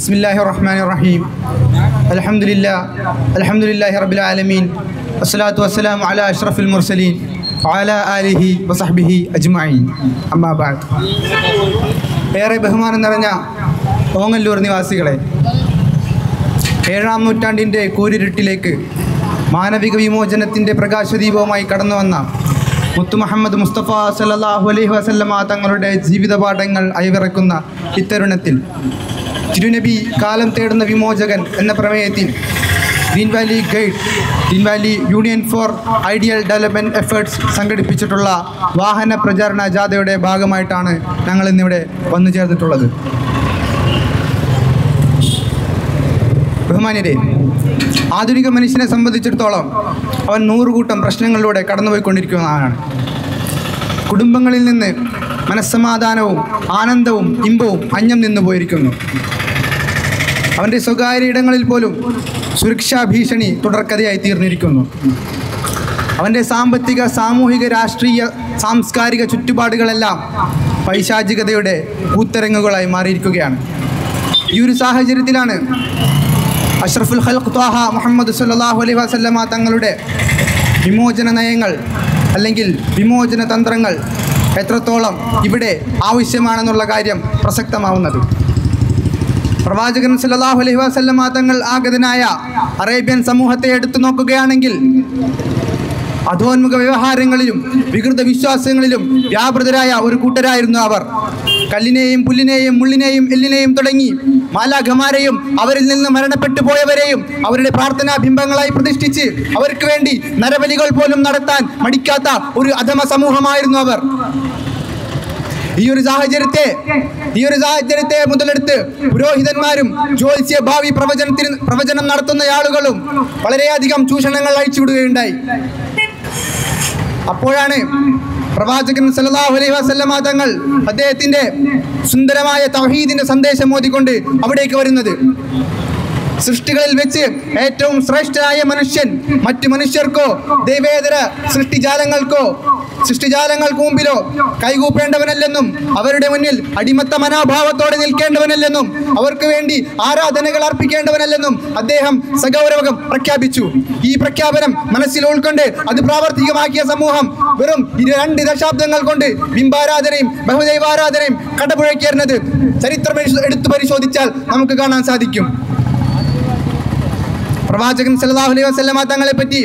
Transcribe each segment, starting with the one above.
ബിസ്മില്ലാഹിർറഹ്മാനിർറഹീം. അൽഹംദുലില്ലാഹി റബ്ബിൽ ആലമീൻ. വസ്സലാത്തു വസ്സലാമു അലാ അഷ്റഫിൽ മുർസലീൻ വഅലാ ആലിഹി വസഹ്ബിഹി അജ്മഈൻ. അമ്മാ ബഅദ്. ഏറെ ബഹുമാനം നിറഞ്ഞ ഓങ്ങല്ലൂർ നിവാസികളെ, 7-ാം നൂറ്റാണ്ടിൻ്റെ കൂരിരുട്ടിലേക്ക് മാനവിക വിമോചനത്തിൻ്റെ പ്രകാശദീപവുമായി കടന്നു വന്ന മുത്തു മുഹമ്മദ് മുസ്തഫ സല്ലല്ലാഹു അലൈഹി വസല്ലമ തങ്ങളുടെ ജീവിതപാഠങ്ങൾ അയവിറക്കുന്ന ഇത്തരുണത്തിൽ തിരുനബി കാലം തേടുന്ന വിമോചകൻ എന്ന പ്രമേയത്തിൽ green valley guide, green valley union for ideal development efforts സംഘടിപ്പിച്ചിട്ടുള്ള വാഹന പ്രചാരണ ജാഥയുടെ ഭാഗമായിട്ടാണ് ഞങ്ങൾ ഇന്നിവിടെ വന്നു ചേർന്നിട്ടുള്ളത്. ബഹുമാന്യരെ, ആധുനിക മനുഷ്യനെ സംബന്ധിച്ചിടത്തോളം അവൻ 100 കൂട്ടം പ്രശ്നങ്ങളിലൂടെ കടന്നുപോയിക്കൊണ്ടിരിക്കുന്നതാണ്. കുടുംബങ്ങളിൽ നിന്ന് മനസ്സമാധാനവും ആനന്ദവും ഇമ്പവും അന്യം നിന്നു പോയിരിക്കുന്നു. അവൻ്റെ സ്വകാര്യ ഇടങ്ങളിൽ പോലും സുരക്ഷാ ഭീഷണി തുടർക്കഥയായി തീർന്നിരിക്കുന്നു. അവൻ്റെ സാമ്പത്തിക, സാമൂഹിക, രാഷ്ട്രീയ, സാംസ്കാരിക ചുറ്റുപാടുകളെല്ലാം പൈശാചികതയുടെ കൂത്തരങ്ങുകളായി മാറിയിരിക്കുകയാണ്. ഈ ഒരു സാഹചര്യത്തിലാണ് അഷ്റഫുൽ ഖൽഖ് ത്വാഹ മുഹമ്മദ് സല്ലല്ലാഹു അലൈഹി വസല്ലമ തങ്ങളുടെ വിമോചന നയങ്ങൾ അല്ലെങ്കിൽ വിമോചന തന്ത്രങ്ങൾ എത്രത്തോളം ഇവിടെ ആവശ്യമാണെന്നുള്ള കാര്യം പ്രസക്തമാവുന്നത്. പ്രവാചകൻ സല്ലല്ലാഹു അലൈഹി വസല്ലമ തങ്ങൾ ആഗതനായ അറേബ്യൻ സമൂഹത്തെ എടുത്തു നോക്കുകയാണെങ്കിൽ അധോന്മുഖ വ്യവഹാരങ്ങളിലും വികൃത വിശ്വാസങ്ങളിലും വ്യാപൃതരായ ഒരു കൂട്ടരായിരുന്നു അവർ. കല്ലിനെയും പുല്ലിനെയും മുള്ളിനെയും എല്ലിനെയും തുടങ്ങി മാലാഖമാരെയും അവരിൽ നിന്ന് മരണപ്പെട്ടു പോയവരെയും അവരുടെ പ്രാർത്ഥനാ ബിംബങ്ങളായി പ്രതിഷ്ഠിച്ച് അവർക്ക് വേണ്ടി നരബലികൾ പോലും നടത്താൻ മടിക്കാത്ത ഒരു അധമ സമൂഹമായിരുന്നു അവർ. ഈ ഒരു സാഹചര്യത്തെ മുതലെടുത്ത് പുരോഹിതന്മാരും ജ്യോത്സ്യ ഭാവി പ്രവചനം നടത്തുന്ന ആളുകളും വളരെയധികം ചൂഷണങ്ങൾ അഴിച്ചുവിടുകയുണ്ടായി. അപ്പോഴാണ് പ്രവാചകൻ സല്ലല്ലാഹു അലൈഹി വസല്ലമ തങ്ങൾ അദ്ദേഹത്തിൻ്റെ സുന്ദരമായ തൗഹീദിൻ്റെ സന്ദേശം ഓതിക്കൊണ്ട് അവിടേക്ക് വരുന്നത്. സൃഷ്ടികളിൽ വെച്ച് ഏറ്റവും ശ്രേഷ്ഠനായ മനുഷ്യൻ മറ്റു മനുഷ്യർക്കോ ദൈവേതര സൃഷ്ടിജാലങ്ങൾക്ക് മുമ്പിലോ കൈകൂപ്പേണ്ടവനല്ലെന്നും അവരുടെ മുന്നിൽ അടിമത്ത മനോഭാവത്തോടെ നിൽക്കേണ്ടവനല്ലെന്നും അവർക്ക് വേണ്ടി ആരാധനകൾ അർപ്പിക്കേണ്ടവനല്ലെന്നും അദ്ദേഹം സഗൗരവം പ്രഖ്യാപിച്ചു. ഈ പ്രഖ്യാപനം മനസ്സിൽ ഉൾക്കൊണ്ട് അത് പ്രാവർത്തികമാക്കിയ സമൂഹം വെറും 2 ദശാബ്ദങ്ങൾ കൊണ്ട് ബിംബാരാധനയും ബഹുദൈവാരാധനയും കടപുഴക്കിയിരുന്നത് ചരിത്രം എടുത്തു പരിശോധിച്ചാൽ നമുക്ക് കാണാൻ സാധിക്കും. പ്രവാചകൻ സല്ലല്ലാഹു അലൈഹി വസല്ലമ തങ്ങളെ പറ്റി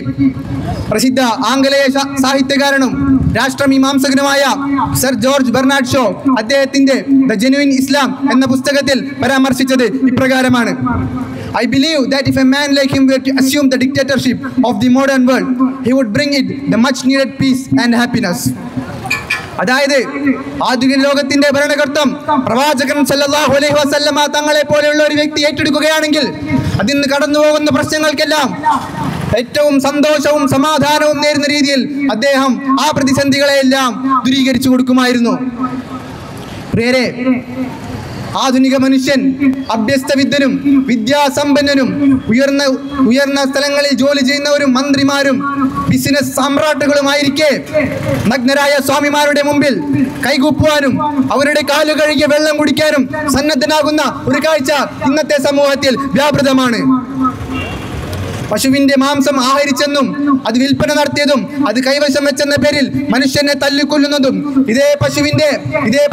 പ്രസിദ്ധ ആംഗലേയ സാഹിത്യകാരനും രാഷ്ട്രമീമാംസകനുമായ സർ ജോർജ് ബെർണാഡ് ഷോ അദ്ദേഹത്തിന്റെ ദ ജെനുവിൻ ഇസ്ലാം എന്ന പുസ്തകത്തിൽ പരാമർശിച്ചത് ഇപ്രകാരമാണ്: I believe that if a man like him were to assume the dictatorship of the modern world, he would bring it the much needed peace and happiness. അതായത് ആധുനിക ലോകത്തിന്റെ ഭരണകർത്തം പ്രവാചകൻ സല്ലല്ലാഹു അലൈഹി വസല്ലമ തങ്ങളെ പോലെയുള്ള ഒരു വ്യക്തി ഏറ്റെടുക്കുകയാണെങ്കിൽ അതിൽ നിന്ന് കടന്നു പോകുന്ന പ്രശ്നങ്ങൾക്കെല്ലാം ഏറ്റവും സന്തോഷവും സമാധാനവും നേരുന്ന രീതിയിൽ അദ്ദേഹം ആ പ്രതിസന്ധികളെയെല്ലാം ദൂരീകരിച്ചു കൊടുക്കുമായിരുന്നു. പ്രിയരെ, ആധുനിക മനുഷ്യൻ അഭ്യസ്തവിദ്യനും വിദ്യാസമ്പന്നനും ഉയർന്ന സ്ഥലങ്ങളിൽ ജോലി ചെയ്യുന്നവരും മന്ത്രിമാരും ബിസിനസ് സാമ്രാട്ടുകളുമായിരിക്കെ നഗ്നരായ സ്വാമിമാരുടെ മുമ്പിൽ കൈകൂപ്പുവാനും അവരുടെ കാലു കഴുകിയ വെള്ളം കുടിക്കാനും സന്നദ്ധനാകുന്ന ഒരു കാഴ്ച ഇന്നത്തെ സമൂഹത്തിൽ വ്യാപൃതമാണ്. പശുവിന്റെ മാംസം ആഹരിച്ചെന്നും അത് വിൽപ്പന നടത്തിയതും അത് കൈവശം വെച്ചെന്ന പേരിൽ മനുഷ്യനെ തല്ലിക്കൊല്ലുന്നതും ഇതേ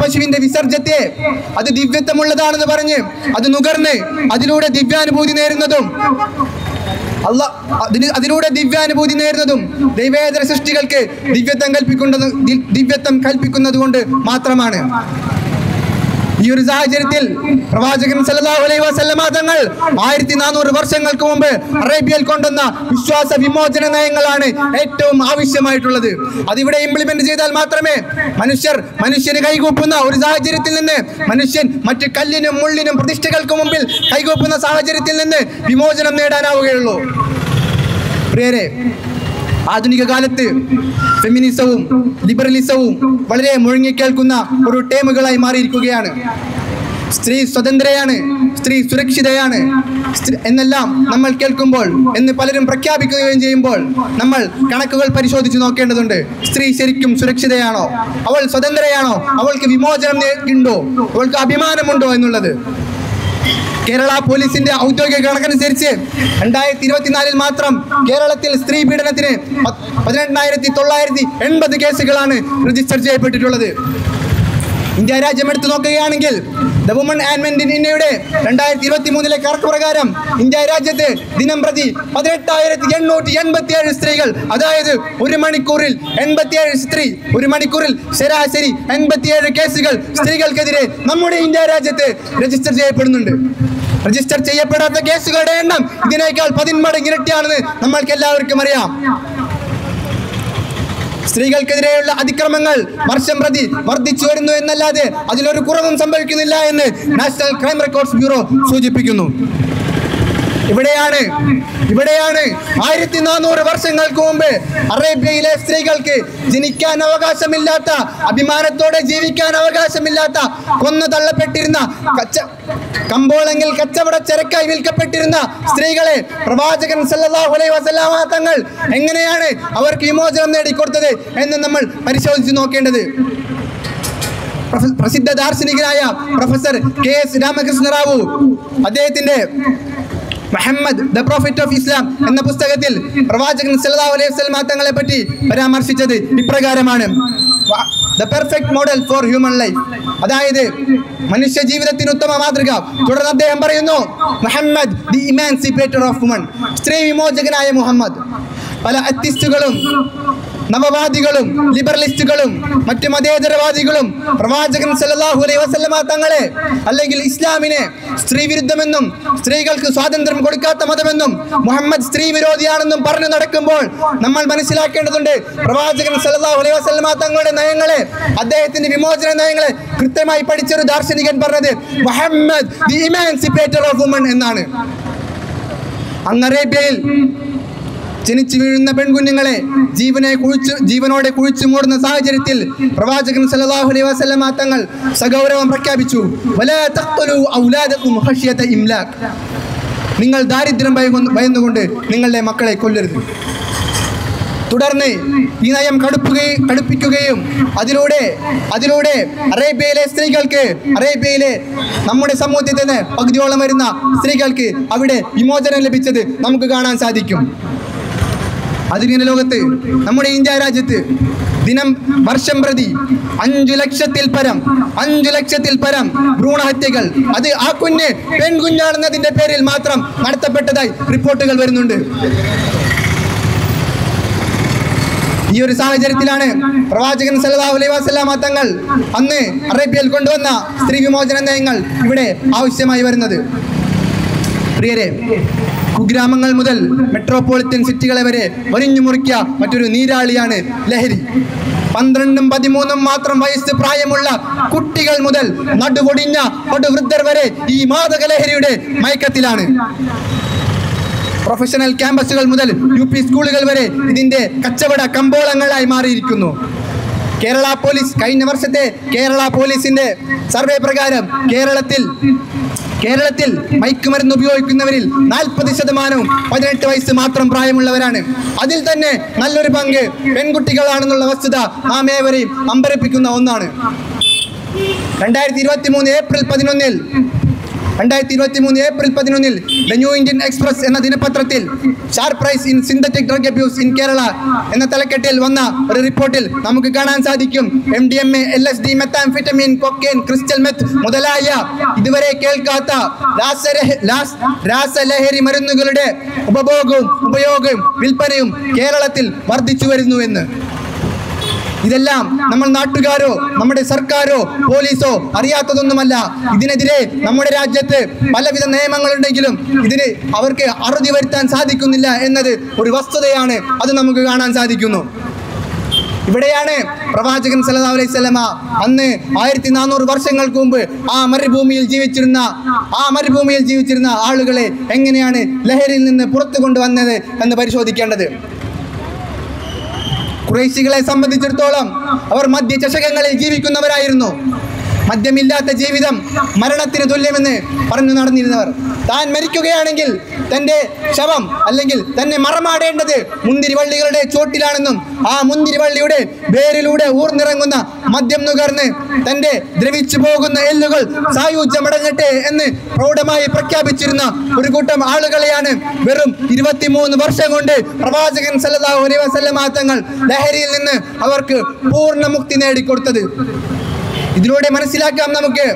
പശുവിന്റെ വിസർജ്യത്തെ അത് ദിവ്യത്വമുള്ളതാണെന്ന് പറഞ്ഞ് അത് നുകർന്ന് അതിലൂടെ ദിവ്യാനുഭൂതി നേരുന്നതും ദൈവേതര സൃഷ്ടികൾക്ക് ദിവ്യത്വം കൽപ്പിക്കുന്നത് കൊണ്ട് മാത്രമാണ്. ഈ ഒരു സാഹചര്യത്തിൽ പ്രവാചകൻ സല്ലല്ലാഹു അലൈഹി വസല്ലമ തങ്ങൾ 1400 വർഷങ്ങൾക്ക് മുമ്പ് അറേബ്യയിൽ കൊണ്ടുവന്ന വിശ്വാസ വിമോചന നയങ്ങളാണ് ഏറ്റവും ആവശ്യമായിട്ടുള്ളത്. അതിവിടെ ഇംപ്ലിമെന്റ് ചെയ്താൽ മാത്രമേ മനുഷ്യന് കൈകൂപ്പുന്ന ഒരു സാഹചര്യത്തിൽ നിന്ന് മനുഷ്യൻ മറ്റ് കല്ലിനും മുള്ളിനും പ്രതിഷ്ഠകൾക്ക് മുമ്പിൽ കൈകൂപ്പുന്ന സാഹചര്യത്തിൽ നിന്ന് വിമോചനം നേടാനാവുകയുള്ളൂ. പ്രിയരെ, ആധുനിക കാലത്ത് ഫെമിനിസവും ലിബറലിസവും വളരെ മുഴങ്ങിക്കേൾക്കുന്ന ഒരു ടേമുകളായി മാറിയിരിക്കുകയാണ്. സ്ത്രീ സ്വതന്ത്രയാണ്, സ്ത്രീ സുരക്ഷിതയാണ് എന്നെല്ലാം നമ്മൾ കേൾക്കുമ്പോൾ, എന്ന് പലരും പ്രഖ്യാപിക്കുകയും ചെയ്യുമ്പോൾ നമ്മൾ കണക്കുകൾ പരിശോധിച്ച് നോക്കേണ്ടതുണ്ട്. സ്ത്രീ ശരിക്കും സുരക്ഷിതയാണോ? അവൾ സ്വതന്ത്രയാണോ? അവൾക്ക് വിമോചനം ഉണ്ടോ? അവൾക്ക് അഭിമാനമുണ്ടോ എന്നുള്ളത്. കേരള പോലീസിന്റെ ഔദ്യോഗിക കണക്കനുസരിച്ച് 2024 മാത്രം കേരളത്തിൽ സ്ത്രീ പീഡനത്തിന് 18,980 കേസുകളാണ് രജിസ്റ്റർ ചെയ്യപ്പെട്ടിട്ടുള്ളത്. ഇന്ത്യ രാജ്യം എടുത്തു നോക്കുകയാണെങ്കിൽ the woman and men in ഇന്ത്യയുടെ 2023 കണക്ക് പ്രകാരം ഇന്ത്യ രാജ്യത്ത് ദിനം പ്രതി 18,887 സ്ത്രീകൾ, അതായത് ഒരു മണിക്കൂറിൽ 87 ശരാശരി 87 കേസുകൾ സ്ത്രീകൾക്കെതിരെ നമ്മുടെ ഇന്ത്യ രാജ്യത്ത് രജിസ്റ്റർ ചെയ്യപ്പെടുന്നുണ്ട്. രജിസ്റ്റർ ചെയ്യപ്പെടാത്ത കേസുകളുടെ എണ്ണം ഇതിനേക്കാൾ 10 മടങ്ങ് ഇരട്ടിയാണെന്ന് നമ്മൾക്ക് എല്ലാവർക്കും അറിയാം. സ്ത്രീകൾക്കെതിരെയുള്ള അതിക്രമങ്ങൾ വർഷം പ്രതി വർദ്ധിച്ചു വരുന്നു എന്നല്ലാതെ അതിലൊരു കുറവും സംഭവിക്കുന്നില്ല എന്ന് നാഷണൽ ക്രൈം റെക്കോർഡ്സ് ബ്യൂറോ സൂചിപ്പിക്കുന്നു. ഇവിടെയാണ് 1400 വർഷങ്ങൾക്ക് മുമ്പ് അറേബ്യയിലെ സ്ത്രീകൾക്ക് ജനിക്കാൻ അവകാശമില്ലാത്ത, അഭിമാനത്തോടെ ജീവിക്കാൻ അവകാശമില്ലാത്ത, കൊന്നു തള്ളപ്പെട്ടിരുന്ന, കമ്പോളങ്ങളിൽ കച്ചവട ചരക്കായി വിൽക്കപ്പെട്ടിരുന്ന സ്ത്രീകളെ പ്രവാചകൻ സല്ലല്ലാഹു അലൈഹി വസല്ലമ തങ്ങൾ എങ്ങനെയാണ് അവർക്ക് വിമോചനം നേടിക്കൊടുത്തത് എന്ന് നമ്മൾ പരിശോധിച്ച് നോക്കേണ്ടത്. പ്രസിദ്ധ ദാർശനികനായ പ്രൊഫസർ KS രാമകൃഷ്ണ റാവു അദ്ദേഹത്തിന്റെ Muhammad the prophet of Islam എന്ന പുസ്തകത്തിൽ പ്രവാചകൻ സല്ലല്ലാഹു അലൈഹി വസല്ലമ തങ്ങളെ പറ്റി പരാമർശിച്ചത് ഇപ്രകാരമാണ്: the perfect model for human life, അതായത് മനുഷ്യ ജീവിതത്തിന് ഉത്തമ മാതൃക. തുടർന്ന് അദ്ദേഹം പറയുന്നു, മുഹമ്മദ് ദി ഇമാൻസിപ്പേറ്റർ ഓഫ് വുമൺ, സ്ത്രീ വിമോചകനായ മുഹമ്മദ്. പല അത്തിസ്റ്റുകളും നവവാദികളും ലിബറലിസ്റ്റുകളും മറ്റു മതേതരവാദികളും പ്രവാചകൻ സല്ലല്ലാഹു അലൈഹി വസല്ലമ തങ്ങളെ അല്ലെങ്കിൽ ഇസ്ലാമിനെ സ്ത്രീ വിരുദ്ധമെന്നും സ്ത്രീകൾക്ക് സ്വാതന്ത്ര്യം കൊടുക്കാത്ത മതമെന്നും മുഹമ്മദ് സ്ത്രീ വിരോധിയാണെന്നും പറഞ്ഞു നടക്കുമ്പോൾ നമ്മൾ മനസ്സിലാക്കേണ്ടതുണ്ട്, പ്രവാചകൻ സല്ലല്ലാഹു അലൈഹി വസല്ലമ തങ്ങളുടെ നയങ്ങളെ, അദ്ദേഹത്തിന്റെ വിമോചന നയങ്ങളെ കൃത്യമായി പഠിച്ചൊരു ദാർശനികൻ പറഞ്ഞത് മുഹമ്മദ് ദി ഇമാൻസിപ്പേറ്റർ ഓഫ് വുമൺ എന്നാണ്. അങ്ങ് അറേബ്യയിൽ ജനിച്ചു വീഴുന്ന പെൺകുഞ്ഞുങ്ങളെ ജീവനോടെ കുഴിച്ചു മൂടുന്ന സാഹചര്യത്തിൽ പ്രവാചകൻ സല്ലല്ലാഹു അലൈഹി വസല്ലമ തങ്ങൾ സഗൗരവം പ്രഖ്യാപിച്ചു, വലാ തഖ്തുലു ഔലാദകും ഖശ്യത ഇംലാക്, നിങ്ങൾ ദാരിദ്ര്യം ഭയന്നുകൊണ്ട് നിങ്ങളുടെ മക്കളെ കൊല്ലരുത്. തുടർന്ന് ഈ നയം കടുപ്പിക്കുകയും അതിലൂടെ അറേബ്യയിലെ സ്ത്രീകൾക്ക്, അറേബ്യയിലെ നമ്മുടെ സമൂഹത്തിൽ തന്നെ പകുതിയോളം വരുന്ന സ്ത്രീകൾക്ക് അവിടെ വിമോചനം ലഭിച്ചത് നമുക്ക് കാണാൻ സാധിക്കും. ആധുനിക ലോകത്ത് നമ്മുടെ ഇന്ത്യ രാജ്യത്ത് വർഷം പ്രതി 5 ലക്ഷത്തിൽ പരം ഭ്രൂണഹത്യകൾ, അത് ആ കുഞ്ഞ് പെൺകുഞ്ഞാണെന്നതിന്റെ പേരിൽ മാത്രം നടത്തപ്പെട്ടതായി റിപ്പോർട്ടുകൾ വരുന്നുണ്ട്. ഈ ഒരു സാഹചര്യത്തിലാണ് പ്രവാചകൻ സല്ലല്ലാഹു അലൈഹി വസല്ലമ തങ്ങൾ അന്ന് അറേബ്യയിൽ കൊണ്ടുവന്ന സ്ത്രീ വിമോചന നയങ്ങൾ ഇവിടെ ആവശ്യമായി വരുന്നത്. പ്രിയരെ, കുഗ്രാമങ്ങൾ മുതൽ മെട്രോപൊളിറ്റൻ സിറ്റികളെ വരെ വരിഞ്ഞു മുറിക്കിയ മറ്റൊരു നീരാളിയാണ് ലഹരി. 12ഉം 13ഉം മാത്രം വയസ്സ് പ്രായമുള്ള കുട്ടികൾ മുതൽ നടുവൊടിഞ്ഞ വൃദ്ധർ വരെ ഈ മാദക ലഹരിയുടെ മയക്കത്തിലാണ്. പ്രൊഫഷണൽ ക്യാമ്പസുകൾ മുതൽ UP സ്കൂളുകൾ വരെ ഇതിന്റെ കച്ചവട കമ്പോളങ്ങളായി മാറിയിരിക്കുന്നു. കേരള പോലീസ് കഴിഞ്ഞ വർഷത്തെ കേരള പോലീസിന്റെ സർവേ പ്രകാരം കേരളത്തിൽ മയക്കുമരുന്ന് ഉപയോഗിക്കുന്നവരിൽ 40% 18 വയസ്സ് മാത്രം പ്രായമുള്ളവരാണ്. അതിൽ തന്നെ നല്ലൊരു പങ്ക് പെൺകുട്ടികളാണെന്നുള്ള വസ്തുത നാം ഏവരെയും അമ്പരപ്പിക്കുന്ന ഒന്നാണ്. 2023 April 11 the New Indian Express എന്ന ദിനപത്രത്തിൽ sharp rise in synthetic drug abuse in Kerala എന്ന തലക്കെട്ടിൽ വന്ന ഒരു റിപ്പോർട്ടിൽ നമുക്ക് കാണാൻ സാധിക്കും, MDMA, LSD, methamphetamine, cocaine, crystal meth മുതലായ ഇതുവരെ കേൾക്കാത്ത രാസലഹരി മരുന്നുകളുടെ ഉപയോഗവും വിൽപ്പനയും കേരളത്തിൽ വർദ്ധിച്ചു വരുന്നുവെന്ന്. ഇതെല്ലാം നമ്മൾ നാട്ടുകാരോ നമ്മുടെ സർക്കാരോ പോലീസോ അറിയാത്തതൊന്നുമല്ല. ഇതിനെതിരെ നമ്മുടെ രാജ്യത്ത് പലവിധ നിയമങ്ങളുണ്ടെങ്കിലും ഇതിന് അവർക്ക് അറുതി വരുത്താൻ സാധിക്കുന്നില്ല എന്നത് ഒരു വസ്തുതയാണ്. അത് നമുക്ക് കാണാൻ സാധിക്കുന്നു. ഇവിടെയാണ് പ്രവാചകൻ സല്ലല്ലാഹു അലൈഹി വസല്ലമ അന്ന് 1400 വർഷങ്ങൾക്ക് മുമ്പ് ആ മരുഭൂമിയിൽ ജീവിച്ചിരുന്ന ആളുകളെ എങ്ങനെയാണ് ലഹരിയിൽ നിന്ന് പുറത്തു കൊണ്ടുവന്നത് എന്ന് പരിശോധിക്കേണ്ടത്. ഖുറൈശികളെ സംബന്ധിച്ചിടത്തോളം അവർ മദ്യചഷകങ്ങളിൽ ജീവിക്കുന്നവരായിരുന്നു. മദ്യമില്ലാത്ത ജീവിതം മരണത്തിന് തുല്യമെന്ന് പറഞ്ഞു നടന്നിരുന്നവർ. താൻ മരിക്കുകയാണെങ്കിൽ തൻ്റെ ശവം അല്ലെങ്കിൽ തന്നെ മറമാടേണ്ടത് മുന്തിരിവള്ളികളുടെ ചോട്ടിലാണെന്നും ആ മുന്തിരിവള്ളിയുടെ വേരിലൂടെ ഊർന്നിറങ്ങുന്ന മദ്യം നുകർന്ന് തൻ്റെ ദ്രവിച്ചു പോകുന്ന എല്ലുകൾ സായുജ്യമടങ്ങട്ടെ എന്ന് പ്രൗഢമായി പ്രഖ്യാപിച്ചിരുന്ന ഒരു കൂട്ടം ആളുകളെയാണ് വെറും 23 വർഷം കൊണ്ട് പ്രവാചകൻ സല്ലല്ലാഹു അലൈഹി വസല്ലമ തങ്ങൾ ലഹരിയിൽ നിന്ന് അവർക്ക് പൂർണ്ണ മുക്തി നേടിക്കൊടുത്തത്. ഇതിലൂടെ മനസ്സിലാക്കാം നമുക്ക്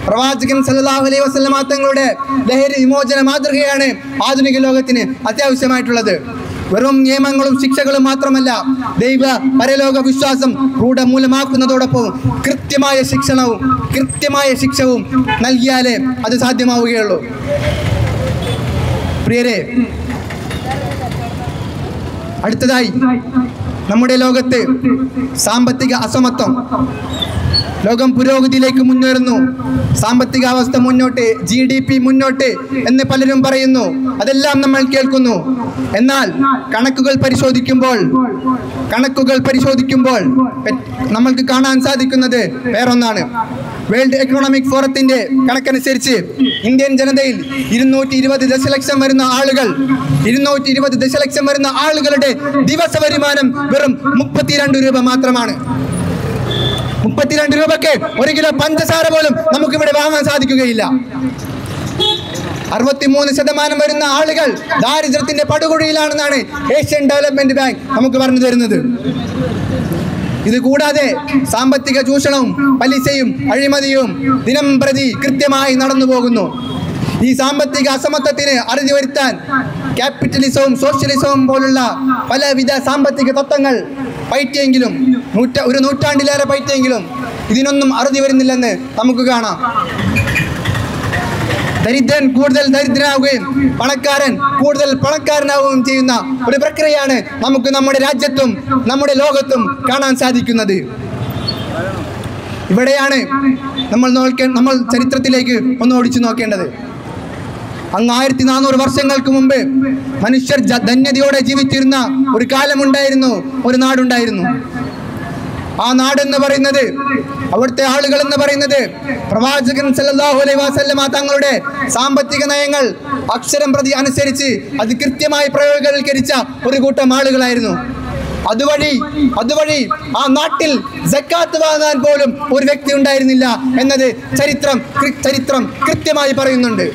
പ്രവാചകൻ സല്ലല്ലാഹു അലൈഹി വസല്ലമ തങ്ങളുടെ ലഹരി വിമോചന മാതൃകയാണ് ആധുനിക ലോകത്തിന് അത്യാവശ്യമായിട്ടുള്ളത്. വെറും നിയമങ്ങളും ശിക്ഷകളും മാത്രമല്ല, ദൈവ പരലോക വിശ്വാസം രൂഢമൂലമാക്കുന്നതോടൊപ്പം കൃത്യമായ ശിക്ഷവും നൽകിയാലേ അത് സാധ്യമാവുകയുള്ളൂ. പ്രിയരെ, അടുത്തതായി നമ്മുടെ ലോകത്ത് സാമ്പത്തിക അസമത്വം, ലോകം പുരോഗതിയിലേക്ക് മുന്നേറുന്നു, സാമ്പത്തിക അവസ്ഥ മുന്നോട്ട്, GDP മുന്നോട്ട് എന്ന് പലരും പറയുന്നു. അതെല്ലാം നമ്മൾ കേൾക്കുന്നു. എന്നാൽ കണക്കുകൾ പരിശോധിക്കുമ്പോൾ നമ്മൾക്ക് കാണാൻ സാധിക്കുന്നത് വേറൊന്നാണ്. വേൾഡ് എക്കണോമിക് ഫോറത്തിന്റെ കണക്കനുസരിച്ച് ഇന്ത്യൻ ജനതയിൽ 220 ദശലക്ഷം വരുന്ന ആളുകളുടെ ദിവസ വരുമാനം വെറും 32 രൂപ മാത്രമാണ്. 32 രൂപയ്ക്ക് 1 കിലോ പഞ്ചസാര പോലും നമുക്കിവിടെ വാങ്ങാൻ സാധിക്കുകയില്ല. 63% വരുന്ന ആളുകൾ ദാരിദ്ര്യത്തിന്റെ പടുകുഴിയിലാണെന്നാണ് ഏഷ്യൻ ഡെവലപ്മെന്റ് ബാങ്ക് നമുക്ക് പറഞ്ഞു തരുന്നത്. ഇത് കൂടാതെ സാമ്പത്തിക ചൂഷണവും പലിശയും അഴിമതിയും ദിനം പ്രതി കൃത്യമായി നടന്നു പോകുന്നു. ഈ സാമ്പത്തിക അസമത്വത്തിന് അറുതി വരുത്താൻ ക്യാപിറ്റലിസവും സോഷ്യലിസവും പോലുള്ള പലവിധ സാമ്പത്തിക തത്വങ്ങൾ പയറ്റിയെങ്കിലും ഒരു നൂറ്റാണ്ടിലേറെ പയറ്റിയെങ്കിലും ഇതിനൊന്നും അറുതി വരുന്നില്ലെന്ന് നമുക്ക് കാണാം. ദരിദ്രൻ കൂടുതൽ ദരിദ്രനാവുകയും പണക്കാരൻ കൂടുതൽ പണക്കാരനാവുകയും ചെയ്യുന്ന ഒരു പ്രക്രിയയാണ് നമുക്ക് നമ്മുടെ രാജ്യത്തും നമ്മുടെ ലോകത്തും കാണാൻ സാധിക്കുന്നത്. ഇവിടെയാണ് നമ്മൾ ചരിത്രത്തിലേക്ക് ഒന്ന് ഓടിച്ചു നോക്കേണ്ടത്. അങ്ങ് 1400 വർഷങ്ങൾക്ക് മുമ്പ് മനുഷ്യർ ധന്യതയോടെ ജീവിച്ചിരുന്ന ഒരു കാലമുണ്ടായിരുന്നു, ഒരു നാടുണ്ടായിരുന്നു. ആ നാടെന്ന് പറയുന്നത്, അവിടുത്തെ ആളുകൾ എന്ന് പറയുന്നത് പ്രവാചകൻ സല്ലല്ലാഹു അലൈഹി വസല്ലമ തങ്ങളുടെ സാമ്പത്തിക നയങ്ങൾ അക്ഷരം പ്രതി അനുസരിച്ച് അത് കൃത്യമായി പ്രയോഗവൽക്കരിച്ച ഒരു കൂട്ടം ആളുകളായിരുന്നു. അതുവഴി ആ നാട്ടിൽ സക്കാത്ത് വാങ്ങാൻ പോലും ഒരു വ്യക്തി ഉണ്ടായിരുന്നില്ല എന്നത് ചരിത്രം കൃത്യമായി പറയുന്നുണ്ട്.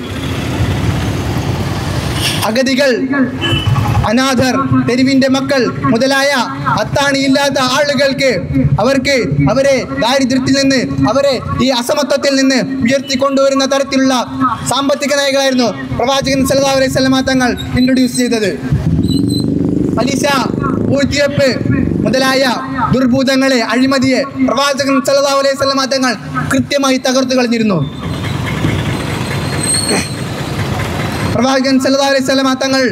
അഗതികൾ, അനാഥർ, തെരുവിന്റെ മക്കൾ മുതലായ അത്താണിയില്ലാത്ത ആളുകൾക്ക് അവരെ ദാരിദ്ര്യത്തിൽ നിന്ന്, അവരെ ഈ അസമത്വത്തിൽ നിന്ന് ഉയർത്തിക്കൊണ്ടുവരുന്ന തരത്തിലുള്ള സാമ്പത്തിക നയങ്ങളായിരുന്നു പ്രവാചകൻ സല്ലല്ലാഹു അലൈഹി വസല്ലമ തങ്ങൾ ഇൻട്രൊഡ്യൂസ് ചെയ്തത്. പലിശ, പൂഴ്ത്തിവെപ്പ് മുതലായ ദുർഭൂതങ്ങളെ, അഴിമതിയെ പ്രവാചകൻ സല്ലല്ലാഹു അലൈഹി വസല്ലമ തങ്ങൾ കൃത്യമായി തകർത്തു കളഞ്ഞിരുന്നു. പ്രവാചകൻ സല്ലല്ലാഹു അലൈഹി വസല്ലമ തങ്ങൾ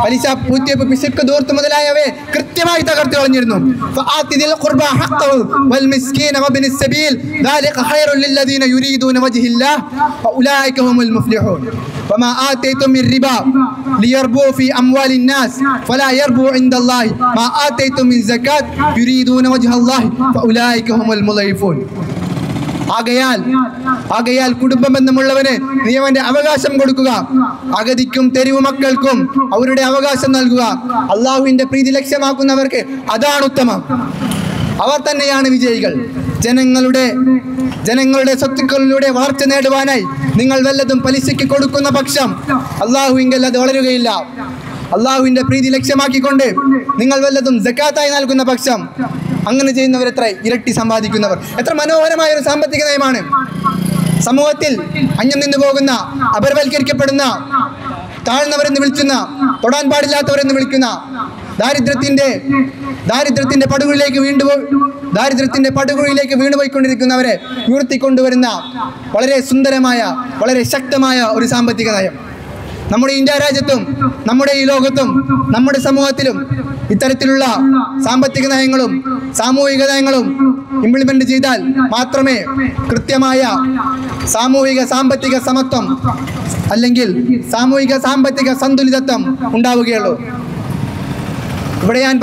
പലിശ, പൂഴ്ത്തിവെപ്പ്, പിശുക്ക്, ധൂർത്ത് മുതലായവയെ കൃത്യമായി തകർത്തു കളഞ്ഞിരുന്നു. ഫആതിദിൽ ഖുർബ ഹഖ്ഖഹു വൽ മിസ്കീന വബ്നിസ് സബീൽ ദാലിക ഖൈറുൽ ലില്ലദീന യുരീദൂന വജ്ഹില്ലാഹ് ഫഉലൈക ഹുമുൽ മുഫ്ലിഹൂൻ വമാ ആതൈതും മിർ റിബ ലിയർബു ഫീ അംവാലിൻ നാസ് ഫലാ യർബു ഇൻദല്ലാഹി മാ ആതൈതും മിൻ സകാത്ത് യുരീദൂന വജ്ഹല്ലാഹി ഫഉലൈക ഹുമുൽ മുളൈഫൂൻ. ആകയാൽ കുടുംബ ബന്ധമുള്ളവന് നീ അവന്റെ അവകാശം കൊടുക്കുക, അഗതിക്കും തെരുവു മക്കൾക്കും അവരുടെ അവകാശം നൽകുക. അള്ളാഹുവിന്റെ പ്രീതി ലക്ഷ്യമാക്കുന്നവർക്ക് അതാണ് ഉത്തമം, അവർ തന്നെയാണ് വിജയികൾ. ജനങ്ങളുടെ സ്വത്തുക്കളിലൂടെ വളർച്ച നേടുവാനായി നിങ്ങൾ വല്ലതും പലിശയ്ക്ക് കൊടുക്കുന്ന പക്ഷം അള്ളാഹുവിങ്കൽ അത് വളരുകയില്ല. അള്ളാഹുവിന്റെ പ്രീതി ലക്ഷ്യമാക്കിക്കൊണ്ട് നിങ്ങൾ വല്ലതും സക്കാത്തായി നൽകുന്ന പക്ഷം അങ്ങനെ ചെയ്യുന്നവർ എത്ര ഇരട്ടി സമ്പാദിക്കുന്നവർ. എത്ര മനോഹരമായ ഒരു സാമ്പത്തിക നയമാണ്. സമൂഹത്തിൽ അന്യം നിന്നു പോകുന്ന, അപരവൽക്കരിക്കപ്പെടുന്ന, താഴ്ന്നവരെന്ന് വിളിക്കുന്ന, തൊടാൻ പാടില്ലാത്തവരെന്ന് വിളിക്കുന്ന, ദാരിദ്ര്യത്തിന്റെ പടുകുഴിയിലേക്ക് വീണുപോയിക്കൊണ്ടിരിക്കുന്നവരെ ഉയർത്തിക്കൊണ്ടുവരുന്ന വളരെ സുന്ദരമായ, വളരെ ശക്തമായ ഒരു സാമ്പത്തിക നയം നമ്മുടെ ഇന്ത്യ രാജ്യത്തും നമ്മുടെ ഈ ലോകത്തും നമ്മുടെ സമൂഹത്തിലും ഇത്തരത്തിലുള്ള സാമ്പത്തിക നയങ്ങളും സാമൂഹിക നയങ്ങളും ഇംപ്ലിമെന്റ് ചെയ്താൽ മാത്രമേ കൃത്യമായ സാമൂഹിക സാമ്പത്തിക സമത്വം അല്ലെങ്കിൽ സാമൂഹിക സാമ്പത്തിക സന്തുലിതത്വം ഉണ്ടാവുകയുള്ളൂ. ഇവിടെ ഞാൻ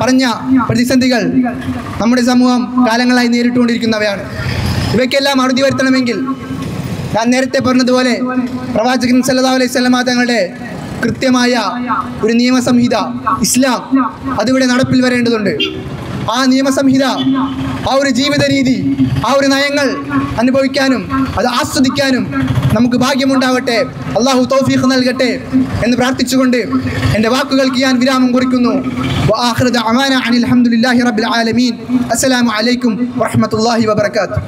പറഞ്ഞ പ്രതിസന്ധികൾ നമ്മുടെ സമൂഹം കാലങ്ങളായി നേരിട്ടുകൊണ്ടിരിക്കുന്നവയാണ്. ഇവയ്ക്കെല്ലാം അറുതി വരുത്തണമെങ്കിൽ ഞാൻ നേരത്തെ പറഞ്ഞതുപോലെ പ്രവാചകൻ സല്ലല്ലാഹു അലൈഹി വസല്ലം തങ്ങളുടെ കൃത്യമായ ഒരു നിയമസംഹിത ഇസ്ലാം അതിവിടെ നടപ്പിൽ വരേണ്ടതുണ്ട്. ആ നിയമസംഹിത, ആ ഒരു ജീവിത രീതി, ആ ഒരു നയങ്ങൾ അനുഭവിക്കാനും അത് ആസ്വദിക്കാനും നമുക്ക് ഭാഗ്യമുണ്ടാവട്ടെ. അള്ളാഹു തൗഫീഖ് നൽകട്ടെ എന്ന് പ്രാർത്ഥിച്ചുകൊണ്ട് എൻ്റെ വാക്കുകൾക്ക് ഞാൻ വിരാമം കുറിക്കുന്നു. വആഖിറു ദഅവാനാ അനിൽ ഹംദുലില്ലാഹി റബ്ബിൽ ആലമീൻ. അസ്സലാമു അലൈക്കും വറഹ്മത്തുള്ളാഹി വബറകാതുഹു.